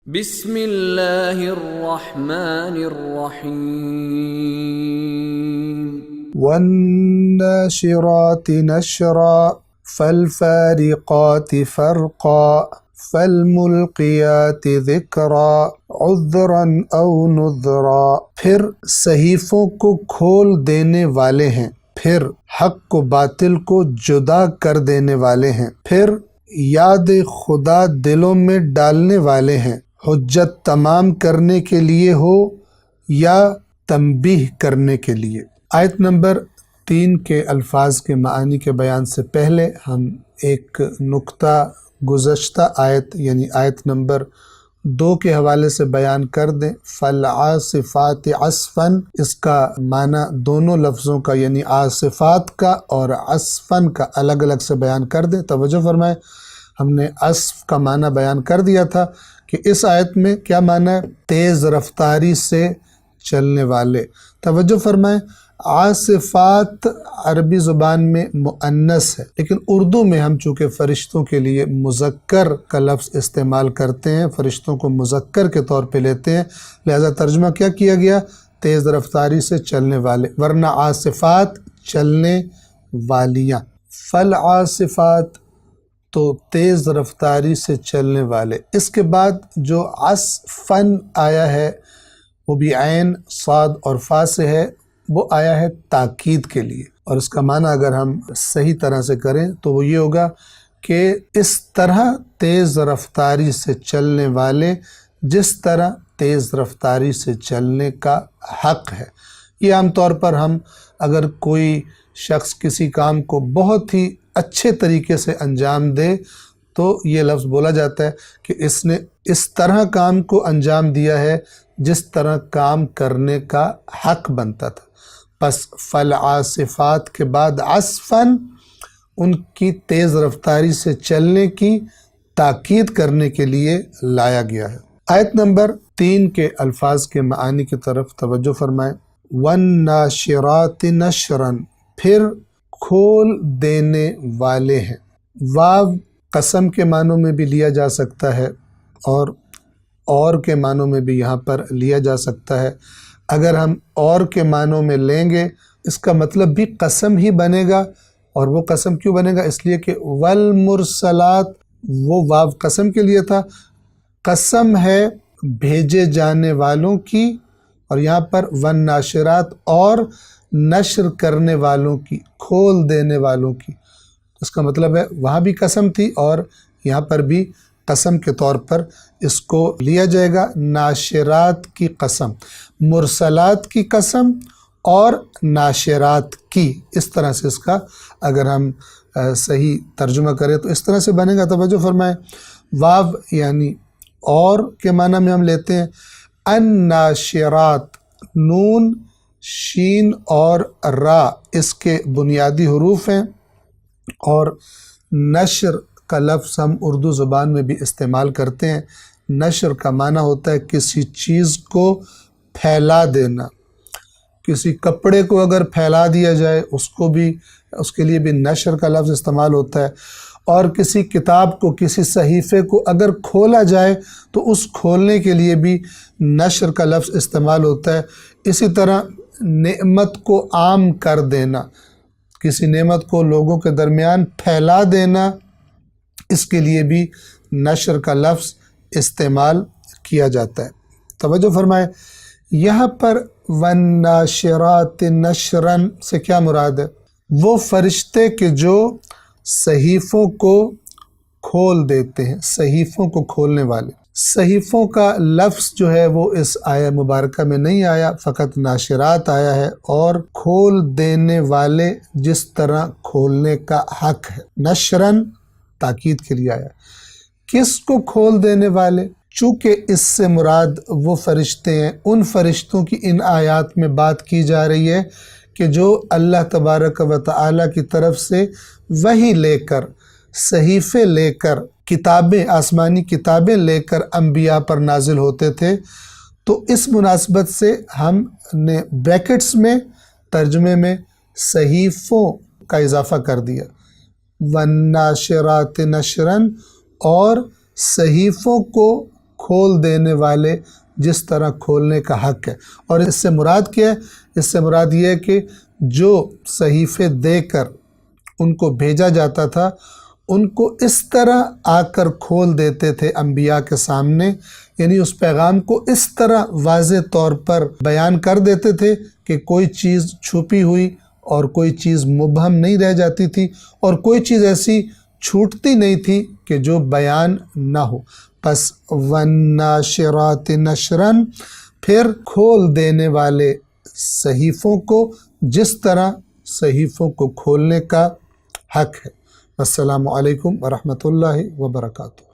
بسم اللہ الرحمن الرحیم والناشرات نشرا فالفارقات فرقا فالملقیات ذکرا عذرا او نذرا۔ پھر صحیفوں کو کھول دینے والے ہیں، پھر حق کو باطل کو جدا کر دینے والے ہیں، پھر یاد خدا دلوں میں ڈالنے والے ہیں، حجت تمام کرنے کے لیے ہو یا تنبیہ کرنے کے لیے۔ آیت نمبر 3 کے الفاظ کے معانی کے بیان سے پہلے ہم ایک نقطہ گزشتہ آیت یعنی آیت نمبر 2 کے حوالے سے بیان کر دیں۔ فالعاصفات عصفاً، اس کا معنی دونوں لفظوں کا یعنی عاصفات کا اور عصفاً کا الگ الگ سے بیان کر دیں۔ توجہ فرمائیں، ہم نے عصف کا معنی بیان کر دیا تھا کہ اس آیت میں کیا معنی ہے؟ تیز رفتاری سے چلنے والے۔ توجہ فرمائیں، عاصفات عربی زبان میں مؤنث ہے، لیکن اردو میں ہم چونکہ فرشتوں کے لیے مذکر کا لفظ استعمال کرتے ہیں، فرشتوں کو مذکر کے طور پہ لیتے ہیں، لہذا ترجمہ کیا کیا گیا؟ تیز رفتاری سے چلنے والے، ورنہ عاصفات چلنے والیاں، فالعاصفات تو تیز رفتاری سے چلنے والے۔ اس کے بعد جو عصفاً آیا ہے وہ بھی عین، صاد اور فا سے ہے، وہ آیا ہے تاکید کے لیے، اور اس کا معنی اگر ہم صحیح طرح سے کریں تو وہ یہ ہوگا کہ اس طرح تیز رفتاری سے چلنے والے جس طرح تیز رفتاری سے چلنے کا حق ہے۔ یہ عام طور پر ہم اگر کوئی شخص کسی کام کو بہت ہی اچھے طریقے سے انجام دے تو یہ لفظ بولا جاتا ہے کہ اس نے اس طرح کام کو انجام دیا ہے جس طرح کام کرنے کا حق بنتا تھا۔ پس فالعاصفات کے بعد عصفاً ان کی تیز رفتاری سے چلنے کی تاکید کرنے کے لیے لایا گیا ہے۔ آیت نمبر 3 کے الفاظ کے معانی کی طرف توجہ فرمائیں۔ والناشرات نشرا، پھر کھول دینے والے ہیں۔ واو قسم کے معنوں میں بھی لیا جا سکتا ہے اور کے معنوں میں بھی یہاں پر لیا جا سکتا ہے۔ اگر ہم اور کے معنوں میں لیں گے اس کا مطلب بھی قسم ہی بنے گا، اور وہ قسم کیوں بنے گا؟ اس لیے کہ والمرسلات، وہ واو قسم کے لیے تھا، قسم ہے بھیجے جانے والوں کی، اور یہاں پر والناشرات اور نشر کرنے والوں کی، کھول دینے والوں کی، اس کا مطلب ہے وہاں بھی قسم تھی اور یہاں پر بھی قسم کے طور پر اس کو لیا جائے گا۔ ناشرات کی قسم، مرسلات کی قسم اور ناشرات کی، اس طرح سے اس کا اگر ہم صحیح ترجمہ کریں تو اس طرح سے بنے گا۔ توجہ فرمائیں، واو یعنی اور کے معنی میں ہم لیتے ہیں الناشرات، نون شین اور را اس کے بنیادی حروف ہیں، اور نشر کا لفظ ہم اردو زبان میں بھی استعمال کرتے ہیں۔ نشر کا معنی ہوتا ہے کسی چیز کو پھیلا دینا، کسی کپڑے کو اگر پھیلا دیا جائے اس کے لیے بھی نشر کا لفظ استعمال ہوتا ہے، اور کسی کتاب کو، کسی صحیفے کو اگر کھولا جائے تو اس کھولنے کے لیے بھی نشر کا لفظ استعمال ہوتا ہے۔ اسی طرح نعمت کو عام کر دینا، کسی نعمت کو لوگوں کے درمیان پھیلا دینا، اس کے لیے بھی نشر کا لفظ استعمال کیا جاتا ہے۔ توجہ فرمائیں، یہاں پر والناشرات نشرا سے کیا مراد ہے؟ وہ فرشتے کہ جو صحیفوں کو کھول دیتے ہیں، صحیفوں کو کھولنے والے۔ صحیفوں کا لفظ جو ہے وہ اس آیہ مبارکہ میں نہیں آیا، فقط ناشرات آیا ہے، اور کھول دینے والے جس طرح کھولنے کا حق ہے، نشراً تاکید کے لیے آیا۔ کس کو کھول دینے والے؟ چونکہ اس سے مراد وہ فرشتے ہیں، ان فرشتوں کی ان آیات میں بات کی جا رہی ہے کہ جو اللہ تبارک و تعالیٰ کی طرف سے وحی لے کر، صحیفے لے کر، کتابیں، آسمانی کتابیں لے کر انبیاء پر نازل ہوتے تھے۔ تو اس مناسبت سے ہم نے بریکٹس میں ترجمے میں صحیفوں کا اضافہ کر دیا، والناشرات نشراً، اور صحیفوں کو کھول دینے والے جس طرح کھولنے کا حق ہے۔ اور اس سے مراد کیا ہے؟ اس سے مراد یہ ہے کہ جو صحیفے دے کر ان کو بھیجا جاتا تھا ان کو اس طرح آ کر کھول دیتے تھے انبیاء کے سامنے، یعنی اس پیغام کو اس طرح واضح طور پر بیان کر دیتے تھے کہ کوئی چیز چھپی ہوئی اور کوئی چیز مبہم نہیں رہ جاتی تھی، اور کوئی چیز ایسی چھوٹتی نہیں تھی کہ جو بیان نہ ہو۔ پس وَالنَّاشِرَاتِ نَشْرًا، پھر کھول دینے والے صحیفوں کو جس طرح صحیفوں کو کھولنے کا حق ہے۔ السلام علیکم ورحمۃ اللہ وبرکاتہ۔